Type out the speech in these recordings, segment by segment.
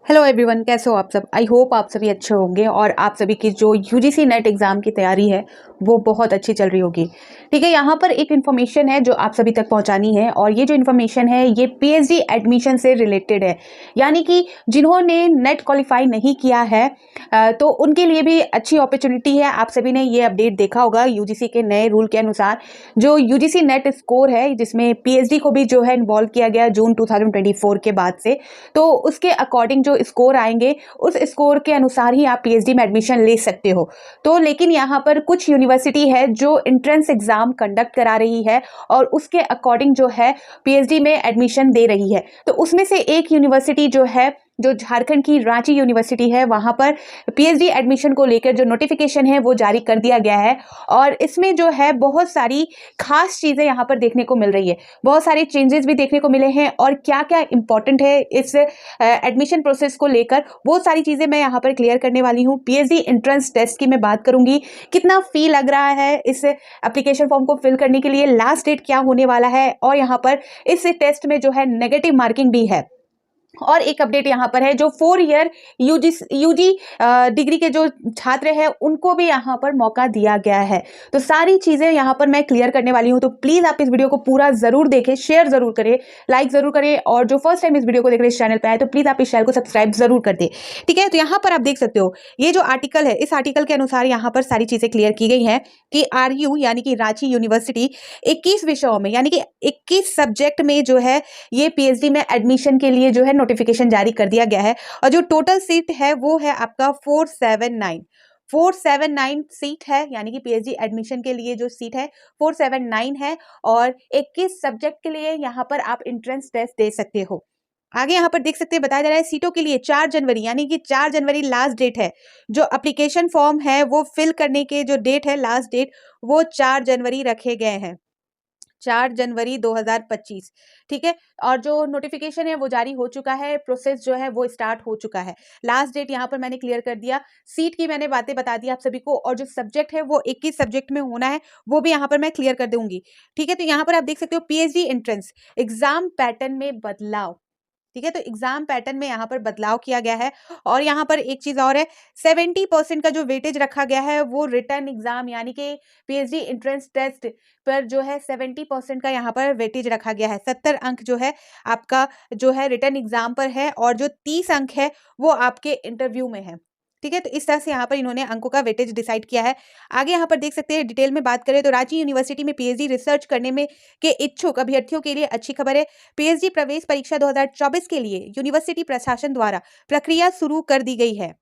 Hello everyone, कैसे हो आप सब। आई होप आप सभी अच्छे होंगे और आप सभी की जो यूजीसी नेट एग्जाम की तैयारी है वो बहुत अच्छी चल रही होगी। ठीक है, यहाँ पर एक इन्फॉर्मेशन है जो आप सभी तक पहुँचानी है और ये जो इन्फॉर्मेशन है ये पीएचडी एडमिशन से रिलेटेड है। यानी कि जिन्होंने नेट क्वालिफाई नहीं किया है तो उनके लिए भी अच्छी अपॉर्चुनिटी है। आप सभी ने ये अपडेट देखा होगा यूजीसी के नए रूल के अनुसार जो यूजीसी नेट स्कोर है जिसमें पीएचडी को भी जो है इन्वॉल्व किया गया जून 2024 के बाद से, तो उसके अकॉर्डिंग जो स्कोर आएंगे उस स्कोर के अनुसार ही आप पीएचडी में एडमिशन ले सकते हो। तो लेकिन यहाँ पर कुछ यूनिवर्सिटी है जो एंट्रेंस एग्जाम कंडक्ट करा रही है और उसके अकॉर्डिंग जो है पीएचडी में एडमिशन दे रही है। तो उसमें से एक यूनिवर्सिटी जो है जो झारखंड की रांची यूनिवर्सिटी है वहां पर पीएचडी एडमिशन को लेकर जो नोटिफिकेशन है वो जारी कर दिया गया है और इसमें जो है बहुत सारी खास चीजें यहाँ पर देखने को मिल रही है। बहुत सारे चेंजेस भी देखने को मिले हैं और क्या क्या इंपॉर्टेंट है इस एडमिशन प्रोसेस को लेकर वो सारी चीजें मैं यहाँ पर क्लियर करने वाली हूँ। पीएचडी एंट्रेंस टेस्ट की मैं बात करूंगी, कितना फी लग रहा है इस एप्लीकेशन फॉर्म को फिल करने के लिए, लास्ट डेट क्या होने वाला है और यहाँ पर इस टेस्ट में जो है नेगेटिव मार्किंग भी है। और एक अपडेट यहाँ पर है जो 4 ईयर यूजी डिग्री के जो छात्र हैं उनको भी यहाँ पर मौका दिया गया है। तो सारी चीजें यहाँ पर मैं क्लियर करने वाली हूँ, तो प्लीज आप इस वीडियो को पूरा जरूर देखें, शेयर जरूर करें, लाइक जरूर करें और जो फर्स्ट टाइम इस वीडियो को देख रहे हैं इस चैनल पर आए तो प्लीज आप इस चैनल को सब्सक्राइब जरूर कर दें। ठीक है, तो यहाँ पर आप देख सकते हो ये जो आर्टिकल है इस आर्टिकल के अनुसार यहाँ पर सारी चीजें क्लियर की गई है कि आरयू यानी कि रांची यूनिवर्सिटी 21 विषयों में यानी कि 21 सब्जेक्ट में जो है ये पीएचडी में एडमिशन के लिए जो है नोटिफिकेशन जारी कर दिया गया है और जो टोटल सीट है वो है आपका 479 सीट है। यानी कि पीएचडी एडमिशन के लिए जो सीट है 479 है और 21 सब्जेक्ट के लिए यहाँ पर आप एंट्रेंस टेस्ट दे सकते हो। आगे यहाँ पर देख सकते हैं बताया जा रहा है सीटों के लिए 4 जनवरी यानी कि 4 जनवरी लास्ट डेट है। जो एप्लीकेशन फॉर्म है वो फिल करने के जो डेट है लास्ट डेट वो 4 जनवरी रखे गए हैं, 4 जनवरी 2025। ठीक है, और जो नोटिफिकेशन है वो जारी हो चुका है, प्रोसेस जो है वो स्टार्ट हो चुका है। लास्ट डेट यहाँ पर मैंने क्लियर कर दिया, सीट की मैंने बातें बता दी आप सभी को और जो सब्जेक्ट है वो 21 सब्जेक्ट में होना है वो भी यहाँ पर मैं क्लियर कर दूंगी। ठीक है, तो यहाँ पर आप देख सकते हो पीएचडी एंट्रेंस एग्जाम पैटर्न में बदलाव। ठीक है, तो एग्जाम पैटर्न में यहाँ पर बदलाव किया गया है और यहाँ पर एक चीज और है, 70% का जो वेटेज रखा गया है वो रिटर्न एग्जाम यानी कि पीएचडी एंट्रेंस टेस्ट पर जो है 70% का यहाँ पर वेटेज रखा गया है। 70 अंक जो है आपका जो है रिटर्न एग्जाम पर है और जो 30 अंक है वो आपके इंटरव्यू में है। ठीक है, तो इस तरह से यहाँ पर इन्होंने अंकों का वेटेज डिसाइड किया है। आगे यहाँ पर देख सकते हैं डिटेल में बात करें तो रांची यूनिवर्सिटी में पीएचडी रिसर्च करने में के इच्छुक अभ्यर्थियों के लिए अच्छी खबर है। पीएचडी प्रवेश परीक्षा 2024 के लिए यूनिवर्सिटी प्रशासन द्वारा प्रक्रिया शुरू कर दी गई है।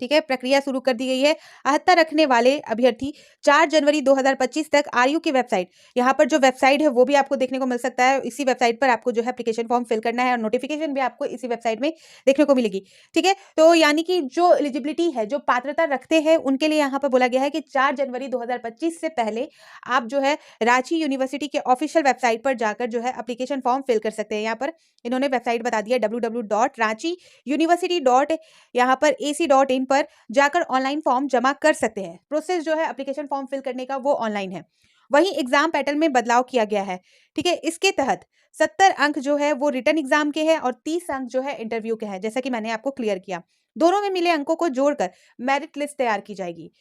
ठीक है, प्रक्रिया शुरू कर दी गई है। अर्हता रखने वाले अभ्यर्थी 4 जनवरी 2025 तक आरयू की वेबसाइट, यहाँ पर जो वेबसाइट है वो भी आपको देखने को मिल सकता है। इसी वेबसाइट पर आपको जो है एप्लीकेशन फॉर्म फिल करना है और नोटिफिकेशन भी आपको इसी वेबसाइट में देखने को मिलेगी। ठीक है, तो यानी कि जो एलिजिबिलिटी है, जो पात्रता रखते हैं उनके लिए यहाँ पर बोला गया है कि 4 जनवरी 2025 से पहले आप जो है रांची यूनिवर्सिटी के ऑफिशियल वेबसाइट पर जाकर जो है एप्लीकेशन फॉर्म फिल कर सकते हैं। यहाँ पर इन्होंने वेबसाइट बता दिया www.ranchiuniversity. यहाँ पर ac.in पर जाकर ऑनलाइन फॉर्म जमा कर सकते हैं। प्रोसेस जो है एप्लीकेशन फॉर्म फिल करने का वो ऑनलाइन है। वहीं एग्जाम पैटर्न में बदलाव किया गया है। ठीक है, इसके तहत 70 अंक जो है वो रिटर्न एग्जाम के हैं और 30 अंक जो है इंटरव्यू के हैं, जैसा कि मैंने आपको क्लियर किया। दोनों में मिले अंकों को जोड़कर मेरिट लिस्ट तैयार की जाएगी।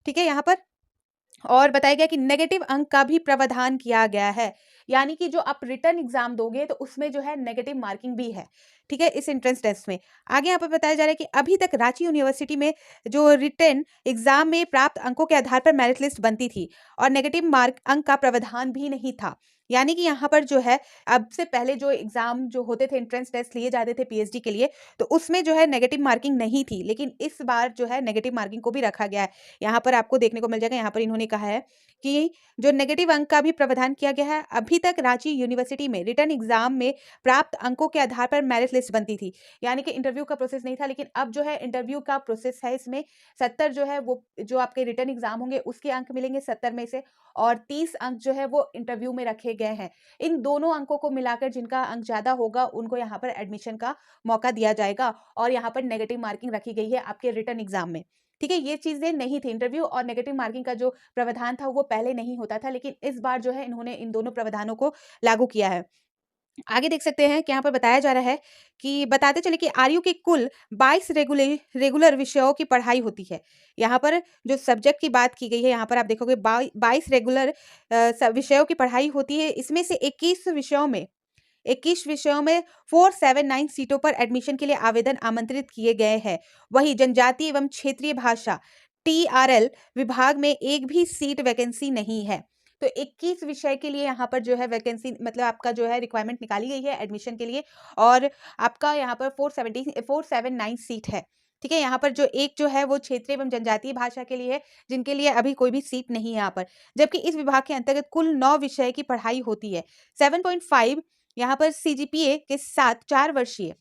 ठीक है, यहाँ पर और बताया गया कि नेगेटिव अंक का भी प्रावधान किया गया है। यानी कि जो आप रिटर्न एग्जाम दोगे तो उसमें जो है नेगेटिव मार्किंग भी है। ठीक है, इस एंट्रेंस टेस्ट में आगे यहाँ पर बताया जा रहा है कि अभी तक रांची यूनिवर्सिटी में जो रिटर्न एग्जाम में प्राप्त अंकों के आधार पर मेरिट लिस्ट बनती थी और नेगेटिव मार्क अंक का प्रावधान भी नहीं था। यानी कि यहाँ पर जो है अब से पहले जो एग्जाम जो होते थे, एंट्रेंस टेस्ट लिए जाते थे पीएचडी के लिए, तो उसमें जो है नेगेटिव मार्किंग नहीं थी, लेकिन इस बार जो है नेगेटिव मार्किंग को भी रखा गया है। यहाँ पर आपको देखने को मिल जाएगा, यहाँ पर इन्होंने कहा है कि जो नेगेटिव अंक का भी प्रावधान किया गया है। अभी तक रांची यूनिवर्सिटी में रिटर्न एग्जाम में प्राप्त अंकों के आधार पर मेरिट लिस्ट बनती थी, यानी कि इंटरव्यू का प्रोसेस नहीं था, लेकिन अब जो है इंटरव्यू का प्रोसेस है। इसमें 70 जो है वो जो आपके रिटर्न एग्जाम होंगे उसके अंक मिलेंगे 70 में से और 30 अंक जो है वो इंटरव्यू में रखे गए हैं। इन दोनों अंकों को मिलाकर जिनका अंक ज्यादा होगा उनको यहाँ पर एडमिशन का मौका दिया जाएगा और यहाँ पर नेगेटिव मार्किंग रखी गई है आपके रिटर्न एग्जाम में। ठीक है, ये चीजें नहीं थी, इंटरव्यू और नेगेटिव मार्किंग का जो प्रावधान था वो पहले नहीं होता था, लेकिन इस बार जो है इन्होंने इन दोनों प्रावधानों को लागू किया है। आगे देख सकते हैं कि यहाँ पर बताया जा रहा है कि बताते चले कि आरयू के कुल 22 रेगुलर विषयों की पढ़ाई होती है। यहाँ पर जो सब्जेक्ट की बात की गई है, यहाँ पर आप देखोगे 22 रेगुलर विषयों की पढ़ाई होती है। इसमें से 21 विषयों में 479 सीटों पर एडमिशन के लिए आवेदन आमंत्रित किए गए हैं। वहीं जनजातीय एवं क्षेत्रीय भाषा टीआरएल विभाग में एक भी सीट वैकेंसी नहीं है। तो 21 विषय के लिए यहाँ पर जो है वैकेंसी, मतलब आपका जो है रिक्वायरमेंट निकाली गई है एडमिशन के लिए, और आपका यहाँ पर 479 सीट है। ठीक है, यहाँ पर जो एक जो है वो क्षेत्रीय एवं जनजातीय भाषा के लिए है, जिनके लिए अभी कोई भी सीट नहीं है यहाँ पर। जबकि इस विभाग के अंतर्गत कुल 9 विषय की पढ़ाई होती है। 7.5 यहाँ पर सीजीपीए के साथ 4 वर्षीय,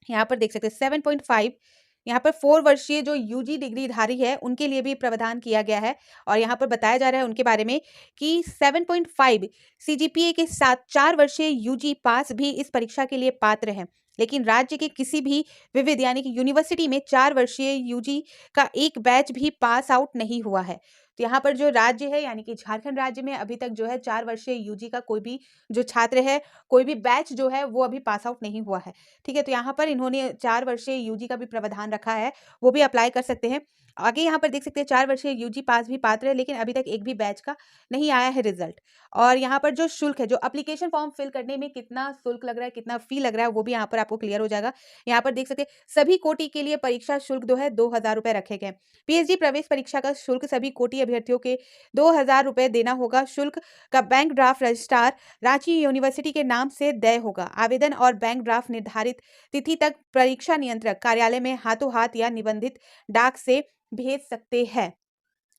यहाँ पर देख सकते हैं 7.5, यहाँ पर 4 वर्षीय जो यूजी डिग्रीधारी है उनके लिए भी प्रावधान किया गया है। और यहाँ पर बताया जा रहा है उनके बारे में कि 7.5 सीजीपीए के साथ 4 वर्षीय यूजी पास भी इस परीक्षा के लिए पात्र हैं। लेकिन राज्य के किसी भी विविध यानी कि यूनिवर्सिटी में 4 वर्षीय यूजी का एक बैच भी पास आउट नहीं हुआ है। तो यहाँ पर जो राज्य है यानी कि झारखंड राज्य में अभी तक जो है 4 वर्षीय यूजी का कोई भी जो छात्र है, कोई भी बैच जो है वो अभी पास आउट नहीं हुआ है। ठीक है, तो यहाँ पर इन्होंने 4 वर्षीय यूजी का भी प्रावधान रखा है, वो भी अप्लाई कर सकते हैं। आगे यहाँ पर देख सकते हैं 4 वर्षीय यूजी पास भी पात्र है, लेकिन अभी तक एक भी बैच का नहीं आया है रिजल्ट। और यहाँ पर जो शुल्क है, जो एप्लीकेशन फॉर्म फिल करने में कितना शुल्क लग रहा है, कितना फी लग रहा है, वो भी यहाँ पर आपको क्लियर हो जाएगा। यहाँ पर देख सकते हैं सभी कोटि के लिए परीक्षा शुल्क जो है 2000 रुपये रखे गए। पीएचडी प्रवेश परीक्षा का शुल्क सभी कोटि अभ्यर्थियों के 2000 रुपये देना होगा। शुल्क का bank draft registrar Ranchi university के नाम से देय होगा। आवेदन और बैंक ड्राफ्ट निर्धारित तिथि तक परीक्षा नियंत्रक कार्यालय में हाथों हाथ या निबंधित डाक से भेज सकते हैं।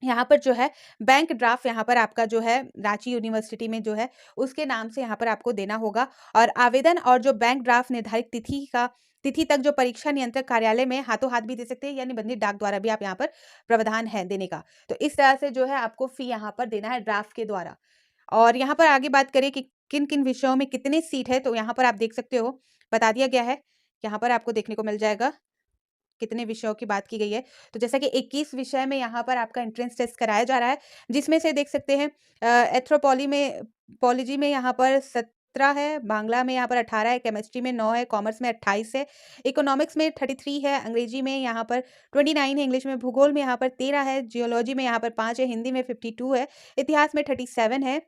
यहाँ पर जो है बैंक ड्राफ्ट यहाँ पर आपका जो है रांची यूनिवर्सिटी में जो है उसके नाम से यहाँ पर आपको देना होगा। और आवेदन और जो बैंक ड्राफ्ट निर्धारित तिथि तक जो परीक्षा नियंत्रक कार्यालय में हाथों हाथ भी दे सकते हैं या निबंधित डाक द्वारा भी आप यहाँ पर प्रावधान है देने का। तो इस तरह से जो है आपको फी यहाँ पर देना है ड्राफ्ट के द्वारा। और यहाँ पर आगे बात करें कि किन किन विषयों में कितने सीट है, तो यहाँ पर आप देख सकते हो बता दिया गया है। यहाँ पर आपको देखने को मिल जाएगा कितने विषयों की बात की गई है। तो जैसा कि 21 विषय में यहाँ पर आपका एंट्रेंस टेस्ट कराया जा रहा है, जिसमें से देख सकते हैं एथ्रोपोलॉजी में यहाँ पर 17 है, बांग्ला में यहाँ पर 18 है, केमिस्ट्री में 9 है, कॉमर्स में 28 है, इकोनॉमिक्स में 33 है, अंग्रेजी में यहाँ पर 29 है, इंग्लिश में भूगोल में यहाँ पर 13 है, जियोलॉजी में यहाँ पर 5 है, हिंदी में 52 है, इतिहास में 37 है,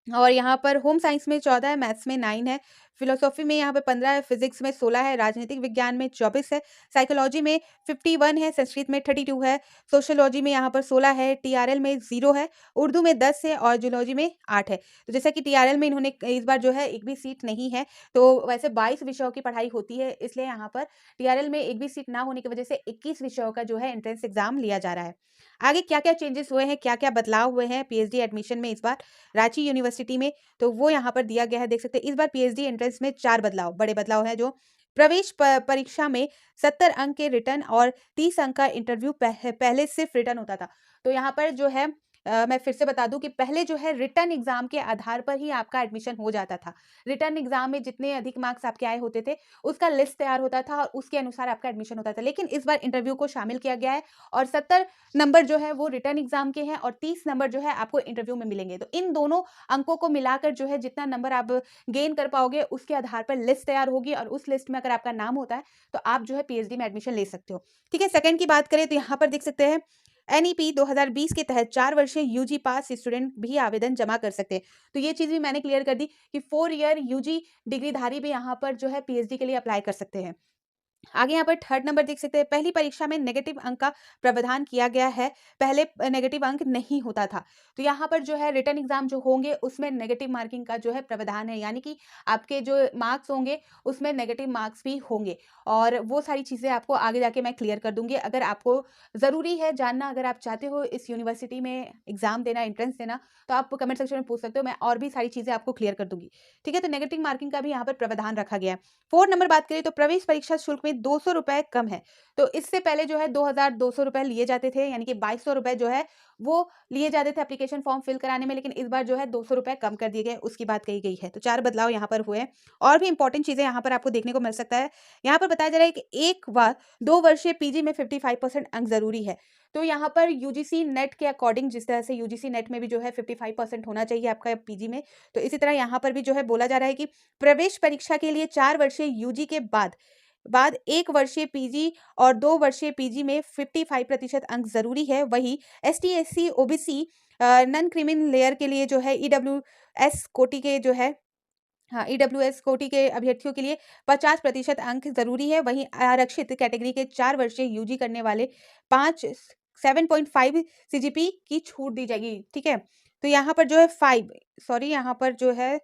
और यहाँ पर होम साइंस में 14 है, मैथ्स में 9 है, फिलोसॉफी में यहाँ पे 15 है, फिजिक्स में 16 है, राजनीतिक विज्ञान में 24 है, साइकोलॉजी में 51 है, संस्कृत में 32 है, सोशियोलॉजी में यहाँ पर 16 है, टीआरएल में 0 है, उर्दू में 10 है और जूलॉजी में 8 है। तो जैसा कि टीआरएल में इन्होंने इस बार जो है एक भी सीट नहीं है, तो वैसे 22 विषयों की पढ़ाई होती है, इसलिए यहाँ पर टीआरएल में एक भी सीट ना होने की वजह से 21 विषयों का जो है एंट्रेंस एग्जाम लिया जा रहा है। आगे क्या क्या चेंजेस हुए हैं, क्या क्या बदलाव हुए हैं पीएचडी एडमिशन में इस बार रांची यूनिवर्सिटी में, तो वो यहाँ पर दिया गया है। देख सकते हैं इस बार पीएचडी एंट्रेंस में 4 बदलाव, बड़े बदलाव हैं। जो प्रवेश परीक्षा में 70 अंक के रिटर्न और 30 अंक का इंटरव्यू पहले सिर्फ रिटर्न होता था। तो यहाँ पर जो है मैं फिर से बता दूं कि पहले जो है रिटर्न एग्जाम के आधार पर ही आपका एडमिशन हो जाता था। रिटर्न एग्जाम में जितने अधिक मार्क्स आपके आए होते थे उसका लिस्ट तैयार होता था और उसके अनुसार आपका एडमिशन होता था। लेकिन इस बार इंटरव्यू को शामिल किया गया है और 70 नंबर जो है वो रिटर्न एग्जाम के हैं और 30 नंबर जो है आपको इंटरव्यू में मिलेंगे। तो इन दोनों अंकों को मिलाकर जो है जितना नंबर आप गेन कर पाओगे उसके आधार पर लिस्ट तैयार होगी और उस लिस्ट में अगर आपका नाम होता है तो आप जो है पीएचडी में एडमिशन ले सकते हो। ठीक है, सेकंड की बात करें तो यहाँ पर देख सकते हैं एनईपी 2020 के तहत 4 वर्षीय यूजी पास स्टूडेंट भी आवेदन जमा कर सकते हैं। तो ये चीज भी मैंने क्लियर कर दी कि 4 ईयर यूजी डिग्रीधारी भी यहाँ पर जो है पीएचडी के लिए अप्लाई कर सकते हैं। आगे यहाँ पर थर्ड नंबर देख सकते हैं, पहली परीक्षा में नेगेटिव अंक का प्रावधान किया गया है। पहले नेगेटिव अंक नहीं होता था, तो यहाँ पर जो है रिटर्न एग्जाम जो होंगे उसमें नेगेटिव मार्किंग का जो है प्रावधान है, यानी कि आपके जो मार्क्स होंगे उसमें नेगेटिव मार्क्स भी होंगे। और वो सारी चीज़ें आपको आगे जाके मैं क्लियर कर दूंगी। अगर आपको ज़रूरी है जानना, अगर आप चाहते हो इस यूनिवर्सिटी में एग्जाम देना, एंट्रेंस देना, तो आप कमेंट सेक्शन में पूछ सकते हो, मैं और भी सारी चीज़ें आपको क्लियर कर दूंगी। ठीक है, तो नेगेटिव मार्किंग का भी यहाँ पर प्रावधान रखा गया है। 4 नंबर बात करें तो प्रवेश परीक्षा शुल्क में ₹200 कम है। तो इससे पहले जो है ₹2200 लिए जाते थे, यानी कि ₹2200 जो है वो लिए जाते थे एप्लीकेशन फॉर्म फिल कराने में, लेकिन इस बार जो है ₹200 कम कर दिए गए, उसकी बात कही गई है। तो 4 बदलाव यहाँ पर हुए हैं। और भी इंपॉर्टेंट चीज़ें यहाँ पर आपको देखने को मिल सकता है। यहाँ पर बताया जा रहा है कि एक बार 2 वर्षीय पीजी में 55% अंक ज़रूरी है। तो यहाँ पर यूजीसी नेट के अकॉर्डिंग, जिस तरह से यूजीसी नेट में भी जो है 55% होना चाहिए आपका पीजी में, तो इसी तरह यहाँ पर भी जो है बोला जा रहा है कि प्रवेश परीक्षा के लिए 4 वर्षीय यूजी के बाद 1 वर्षीय पीजी और 2 वर्षीय पीजी में 55% अंक ज़रूरी है। वहीं ST, SC, OBC, non criminal layer के लिए जो है ईडब्ल्यूएस कोटि के जो है ईडब्ल्यूएस कोटि के अभ्यर्थियों के लिए 50% अंक ज़रूरी है। वहीं आरक्षित कैटेगरी के 4 वर्षीय यूजी करने वाले 7.5 सीजीपी की छूट दी जाएगी। ठीक है, तो यहाँ पर जो है यहाँ पर जो है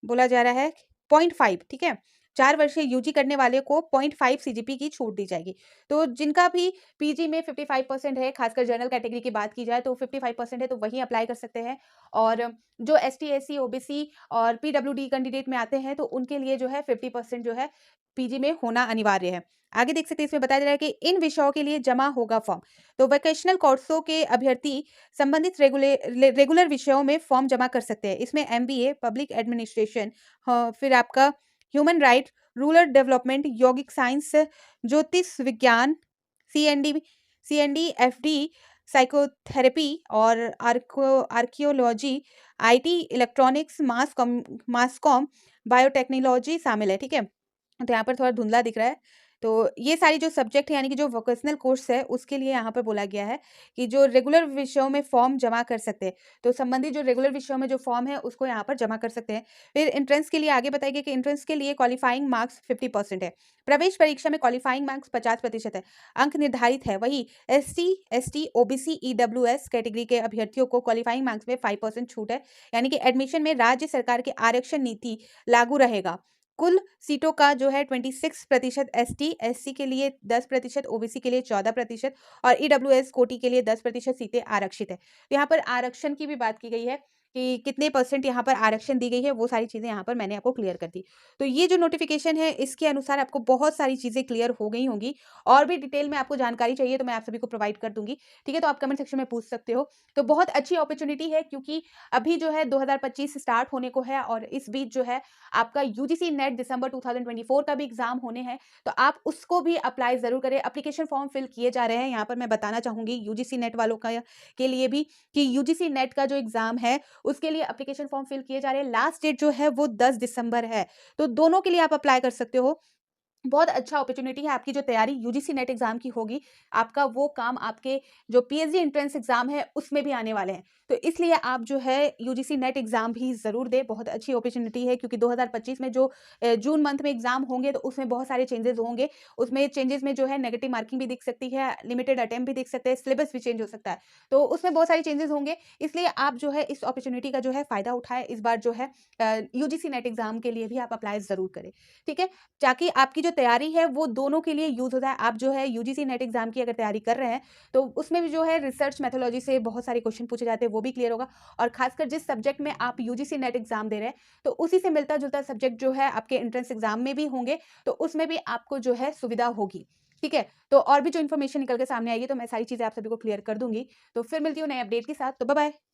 बोला जा रहा है 0.5, ठीक है, 4 वर्षीय यूजी करने वाले को 0.5 सीजीपी की छूट दी जाएगी। तो जिनका भी पीजी में 55% है, खासकर जनरल कैटेगरी की बात की जाए तो 55% है, तो वही अप्लाई कर सकते हैं। और जो एसटी, एससी, ओबीसी और पीडब्ल्यूडी कैंडिडेट में आते हैं, तो उनके लिए जो है 50% जो है पीजी में होना अनिवार्य है। आगे देख सकते हैं, इसमें बताया जा रहा है कि इन विषयों के लिए जमा होगा फॉर्म। तो वोकेशनल कोर्सों के अभ्यर्थी संबंधित रेगुलर विषयों में फॉर्म जमा कर सकते हैं। इसमें एमबीए, पब्लिक एडमिनिस्ट्रेशन, फिर आपका ह्यूमन राइट, रूरल डेवलपमेंट, यौगिक साइंस, ज्योतिष विज्ञान, सीएनडी सीएनडी, एफडी, साइकोथेरेपी और archaeology, IT, electronics, mass com, biotechnology शामिल है। ठीक है, तो यहाँ पर थोड़ा धुंधला दिख रहा है। तो ये सारी जो सब्जेक्ट है, यानी कि जो वोकेशनल कोर्स है, उसके लिए यहाँ पर बोला गया है कि जो रेगुलर विषयों में फॉर्म जमा कर सकते हैं, तो संबंधित जो रेगुलर विषयों में जो फॉर्म है उसको यहाँ पर जमा कर सकते हैं। फिर एंट्रेंस के लिए आगे बताया गया कि एंट्रेंस के लिए क्वालिफाइंग मार्क्स 50% है। प्रवेश परीक्षा में क्वालिफाइंग मार्क्स 50% है, अंक निर्धारित है। वही एसटी, ओबीसी, ईडब्ल्यूएस कैटेगरी के अभ्यर्थियों को क्वालिफाइंग मार्क्स में 5% छूट है, यानी कि एडमिशन में राज्य सरकार के आरक्षण नीति लागू रहेगा। कुल सीटों का जो है 26% एसटी, एससी के लिए 10%, ओबीसी के लिए 14% और ईडब्ल्यूएस कोटी के लिए 10% सीटें आरक्षित है। तो यहाँ पर आरक्षण की भी बात की गई है कि कितने परसेंट यहाँ पर आरक्षण दी गई है, वो सारी चीज़ें यहाँ पर मैंने आपको क्लियर कर दी। तो ये जो नोटिफिकेशन है, इसके अनुसार आपको बहुत सारी चीज़ें क्लियर हो गई होंगी। और भी डिटेल में आपको जानकारी चाहिए तो मैं आप सभी को प्रोवाइड कर दूंगी। ठीक है, तो आप कमेंट सेक्शन में पूछ सकते हो। तो बहुत अच्छी अपॉर्चुनिटी है, क्योंकि अभी जो है 2025 स्टार्ट होने को है और इस बीच जो है आपका यूजीसी नेट दिसंबर 2024 का भी एग्जाम होने हैं, तो आप उसको भी अप्लाई जरूर करें। एप्लीकेशन फॉर्म फिल किए जा रहे हैं। यहाँ पर मैं बताना चाहूंगी यूजीसी नेट वालों का के लिए भी कि यूजीसी नेट का जो एग्जाम है उसके लिए एप्लीकेशन फॉर्म फिल किए जा रहे हैं। लास्ट डेट जो है वो 10 दिसंबर है, तो दोनों के लिए आप अप्लाई कर सकते हो। बहुत अच्छा अपॉर्चुनिटी है। आपकी जो तैयारी यूजीसी नेट एग्जाम की होगी, आपका वो काम आपके जो पीएचडी एंट्रेंस एग्जाम है उसमें भी आने वाले हैं। तो इसलिए आप जो है यूजीसी नेट एग्जाम भी जरूर दें। बहुत अच्छी अपॉर्चुनिटी है, क्योंकि 2025 में जो जून मंथ में एग्जाम होंगे, तो उसमें बहुत सारे चेंजेस होंगे। उसमें चेंजेस में जो है नेगेटिव मार्किंग भी दिख सकती है, लिमिटेड अटेम्प्ट भी दिख सकते हैं, सिलेबस भी चेंज हो सकता है, तो उसमें बहुत सारे चेंजेस होंगे। इसलिए आप जो है इस अपॉर्चुनिटी का जो है फायदा उठाए। इस बार जो है यूजीसी नेट एग्जाम के लिए भी आप अप्लाई जरूर करें। ठीक है, ताकि आपकी जो तैयारी है वो दोनों के लिए यूज होता है। आप जो है यूजीसी नेट एग्जाम की अगर तैयारी कर रहे हैं, तो उसमें भी जो है रिसर्च मेथोलॉजी से बहुत सारे क्वेश्चन पूछे जाते हैं, वो भी क्लियर होगा। और खासकर जिस सब्जेक्ट में आप यूजीसी नेट एग्जाम दे रहे हैं, तो उसी से मिलता जुलता सब्जेक्ट जो है आपके एंट्रेंस एग्जाम में भी होंगे, तो उसमें भी आपको जो है सुविधा होगी। ठीक है, तो और भी जो इन्फॉर्मेशन निकल के सामने आएगी, तो मैं सारी चीजें आप सभी को क्लियर कर दूंगी। तो फिर मिलती हूँ नए अपडेट के साथ। तो बाय बाय।